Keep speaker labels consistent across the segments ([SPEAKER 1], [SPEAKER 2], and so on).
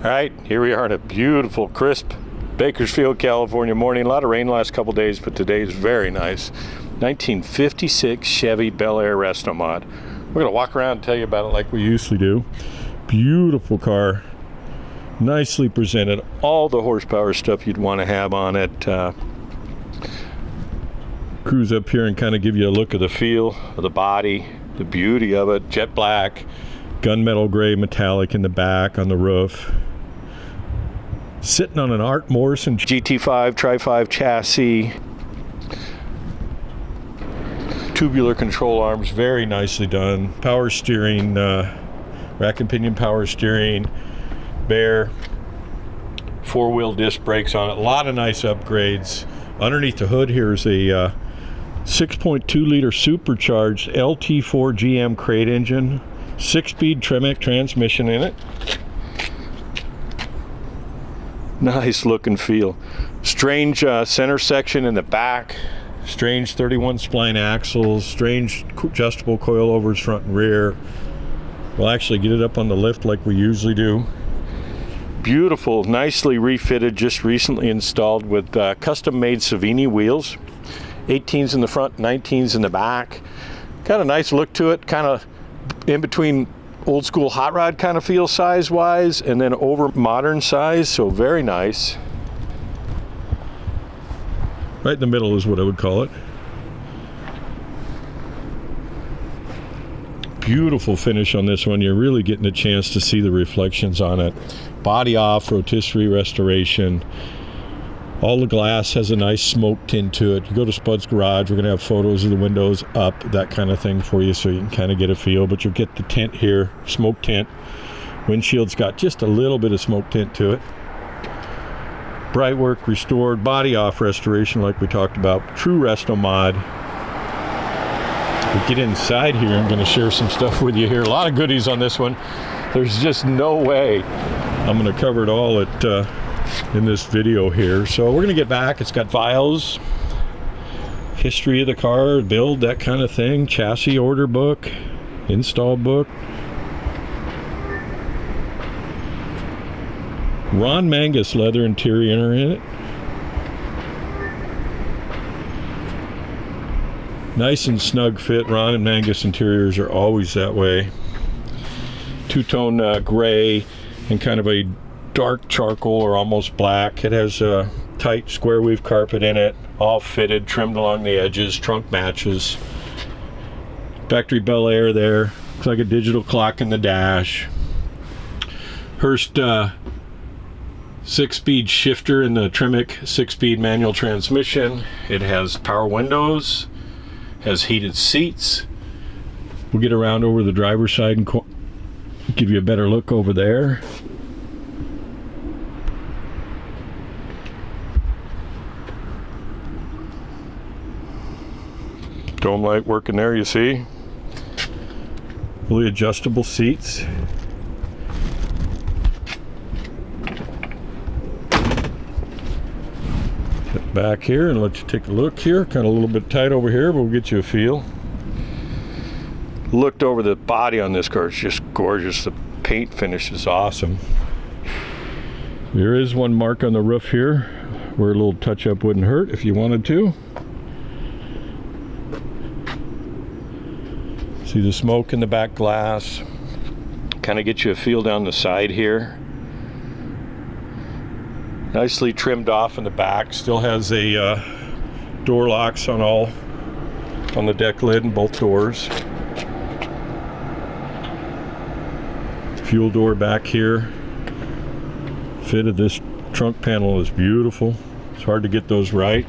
[SPEAKER 1] All right, here we are in a beautiful, crisp Bakersfield, California morning. A lot of rain the last couple days, but today is very nice. 1956 Chevy Belair Resto-Mod. We're going to walk around and tell you about it like we usually do. Beautiful car. Nicely presented. All the horsepower stuff you'd want to have on it. Cruise up here and kind of give you a look of the feel of the body, the beauty of it. Jet black, gunmetal gray metallic in the back on the roof. Sitting on an Art Morrison GT5 Tri-5 chassis. Tubular control arms, very nicely done. Power steering, rack and pinion power steering. Bare 4-wheel disc brakes on it. A lot of nice upgrades. Underneath the hood here is a 6.2 liter supercharged LT4 GM crate engine. 6-speed Tremec transmission in it. Nice look and feel. Strange center section in the back. Strange 31 spline axles. Strange adjustable coilovers front and rear. We'll actually get it up on the lift like we usually do. Beautiful, nicely refitted, just recently installed with custom-made Savini wheels. 18s in the front, 19s in the back. Got a nice look to it, kind of in between old school hot rod kind of feel size wise and then over modern size, so very nice. Right in the middle is what I would call it. Beautiful finish on this one. You're really getting a chance to see the reflections on it. Body off, rotisserie restoration. All the glass has a nice smoke tint to it. You go to Spuds garage, we're going to have photos of the windows up, that kind of thing for you, so you can kind of get a feel. But you'll get the tint here, smoke tint. Windshield's got just a little bit of smoke tint to it. Bright work restored, body off restoration like we talked about. True Resto-Mod. We get inside here, I'm going to share some stuff with you here. A lot of goodies on this one. There's just no way I'm going to cover it all in this video here. So we're going to get back. It's got files, history of the car, build, that kind of thing, chassis order book, install book. Ron Mangus leather interior in it. Nice and snug fit. Ron and Mangus interiors are always that way. Two-tone gray and kind of a dark charcoal or almost black. It has a tight square weave carpet in it, all fitted, trimmed along the edges, trunk matches. Factory Belair there. Looks like a digital clock in the dash. Hurst 6-speed shifter in the Tremec 6-speed manual transmission. It has power windows, has heated seats. We'll get around over the driver's side and give you a better look over there. Dome light working there, you see. Fully adjustable seats. Get back here and let you take a look here. Kind of a little bit tight over here, but we'll get you a feel. Looked over the body on this car, it's just gorgeous. The paint finish is awesome. There is one mark on the roof here where a little touch-up wouldn't hurt if you wanted to. See the smoke in the back glass. Kind of get you a feel down the side here. Nicely trimmed off in the back. Still has a door locks on the deck lid and both doors. Fuel door back here. Fit of this trunk panel is beautiful. It's hard to get those right.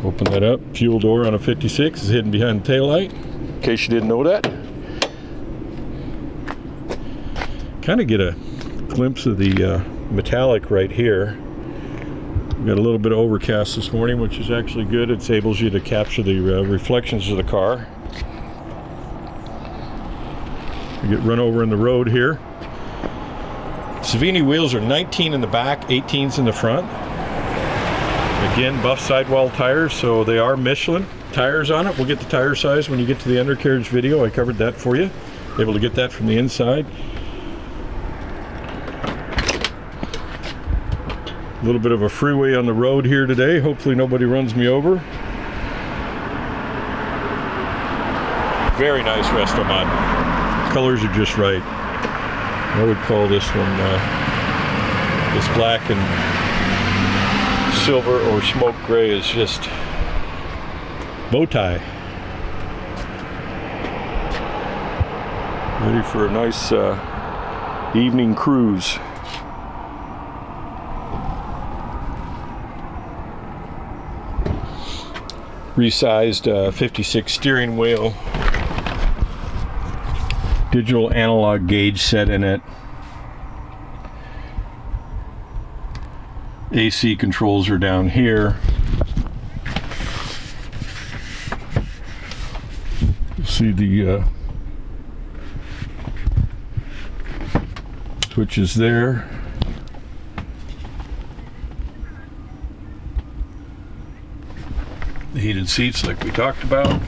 [SPEAKER 1] Open that up. Fuel door on a 56 is hidden behind the taillight, in case you didn't know that. Kind of get a glimpse of the metallic right here. We got a little bit of overcast this morning, which is actually good. It enables you to capture the reflections of the car. We get run over in the road here. Savini wheels are 19 in the back, 18s in the front. Again, buff sidewall tires, so they are Michelin tires on it. We'll get the tire size when you get to the undercarriage video. I covered that for you. Able to get that from the inside. A little bit of a freeway on the road here today. Hopefully nobody runs me over. Very nice Resto-Mod. Colors are just right. I would call this one this black and silver or smoke gray is just Bowtie. Ready for a nice evening cruise. Resized 56 steering wheel. Digital analog gauge set in it. AC controls are down here. You'll see the switches there. The heated seats like we talked about.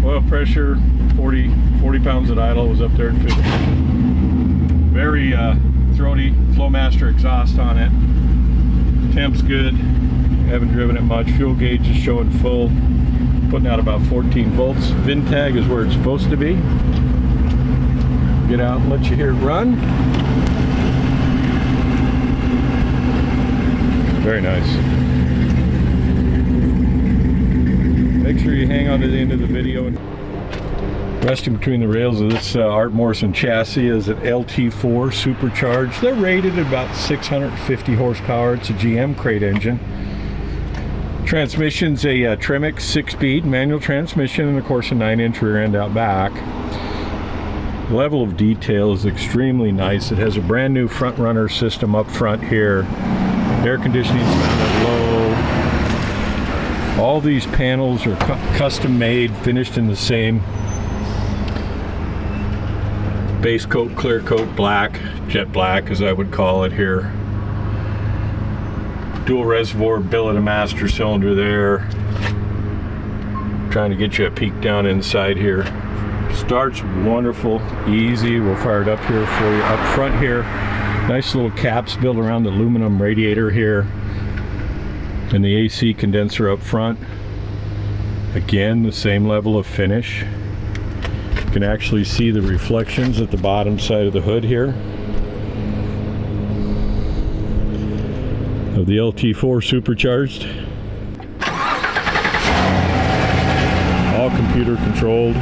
[SPEAKER 1] Oil pressure 40 pounds at idle, was up there at 50. Very throaty Flowmaster exhaust on it. Temp's good. Haven't driven it much. Fuel gauge is showing full, putting out about 14 volts. VIN tag is where it's supposed to be. Get out and let you hear it run. Very nice. Make sure you hang on to the end of the video. Resting between the rails of this Art Morrison chassis is an LT4 Supercharged. They're rated at about 650 horsepower. It's a GM crate engine. Transmission's a Tremec 6-speed manual transmission, and of course a 9-inch rear end out back. The level of detail is extremely nice. It has a brand new front runner system up front here. Air conditioning is mounted low. All these panels are custom made, finished in the same base coat, clear coat, black, jet black as I would call it here. Dual reservoir billet of master cylinder there. Trying to get you a peek down inside here. Starts wonderful, easy. We'll fire it up here for you. Up front here, nice little caps built around the aluminum radiator here. And the AC condenser up front. Again, the same level of finish. You can actually see the reflections at the bottom side of the hood here of the LT4 Supercharged. All computer controlled.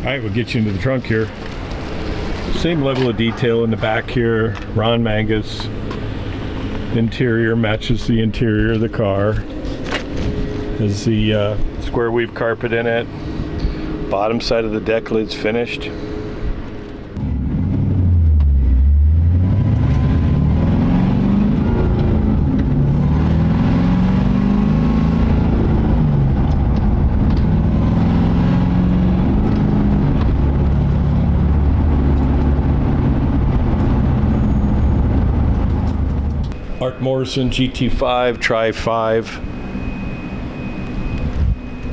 [SPEAKER 1] Alright, we'll get you into the trunk here. Same level of detail in the back here. Ron Mangus. Interior matches the interior of the car. There's the square weave carpet in it. Bottom side of the deck lid's finished. Art Morrison GT5 Tri-5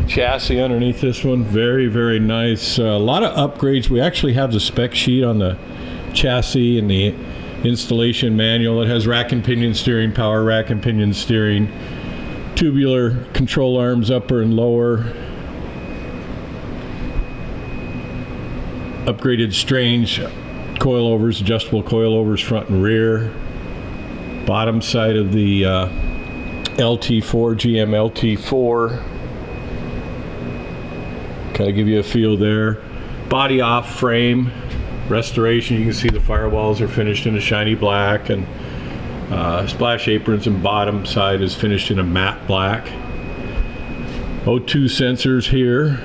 [SPEAKER 1] chassis underneath this one. Very, very nice. A lot of upgrades. We actually have the spec sheet on the chassis and the installation manual. It has rack and pinion steering, power rack and pinion steering, tubular control arms upper and lower, Upgraded strange coilovers, adjustable coilovers front and rear. Bottom side of the LT4, GM LT4. Kind of give you a feel there. Body off frame, restoration. You can see the firewalls are finished in a shiny black, and splash aprons and bottom side is finished in a matte black. O2 sensors here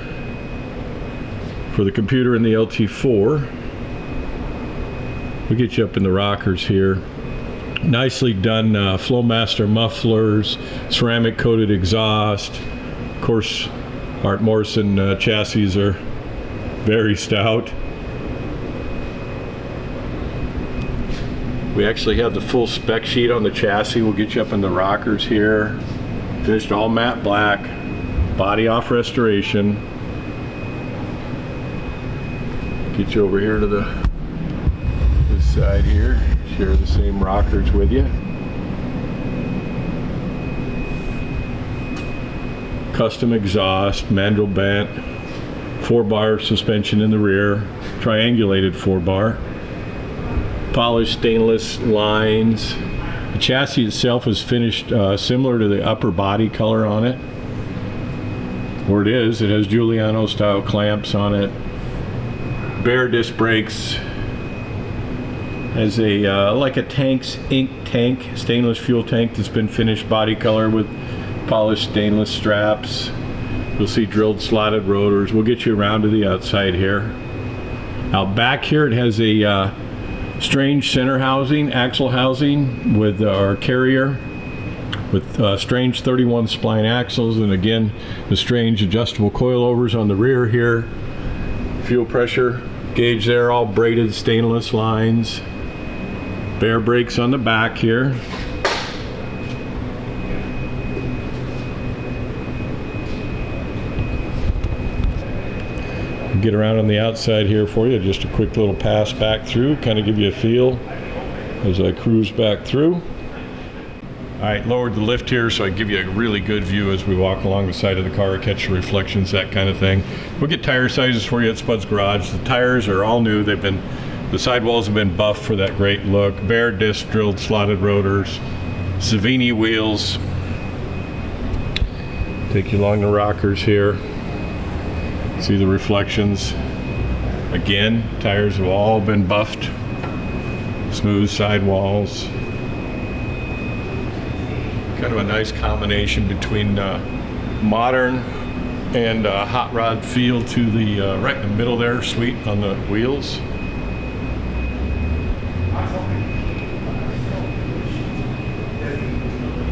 [SPEAKER 1] for the computer in the LT4. We'll get you up in the rockers here. Nicely done Flowmaster mufflers, ceramic coated exhaust. Of course, our Morrison chassis are very stout. We actually have the full spec sheet on the chassis. We'll get you up in the rockers here. Finished all matte black, body off restoration. Get you over here to this side here. Share the same rockers with you. Custom exhaust, mandrel bent, 4-bar suspension in the rear, triangulated 4-bar. Polished stainless lines. The chassis itself is finished similar to the upper body color on it. Or it is. It has Giuliano style clamps on it. Bare disc brakes. Has a like a tank's ink tank, stainless fuel tank that's been finished body color with polished stainless straps. You'll see drilled slotted rotors. We'll get you around to the outside here. Out back here it has a strange center housing, axle housing with our carrier with strange 31 spline axles, and again the strange adjustable coilovers on the rear here. Fuel pressure gauge there, all braided stainless lines. Bare brakes on the back here. Get around on the outside here for you. Just a quick little pass back through, kind of give you a feel as I cruise back through. Alright, lowered the lift here so I give you a really good view as we walk along the side of the car, catch the reflections, that kind of thing. We'll get tire sizes for you at Spuds Garage. The tires are all new. The sidewalls have been buffed for that great look. Bare disc drilled slotted rotors. Savini wheels. Take you along the rockers here. See the reflections. Again, tires have all been buffed. Smooth sidewalls. Kind of a nice combination between modern and hot rod feel to the right in the middle there, sweet on the wheels.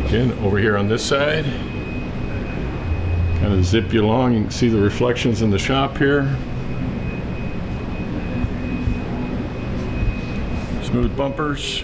[SPEAKER 1] Again, over here on this side, kind of zip you along. You can see the reflections in the shop here. Smooth bumpers.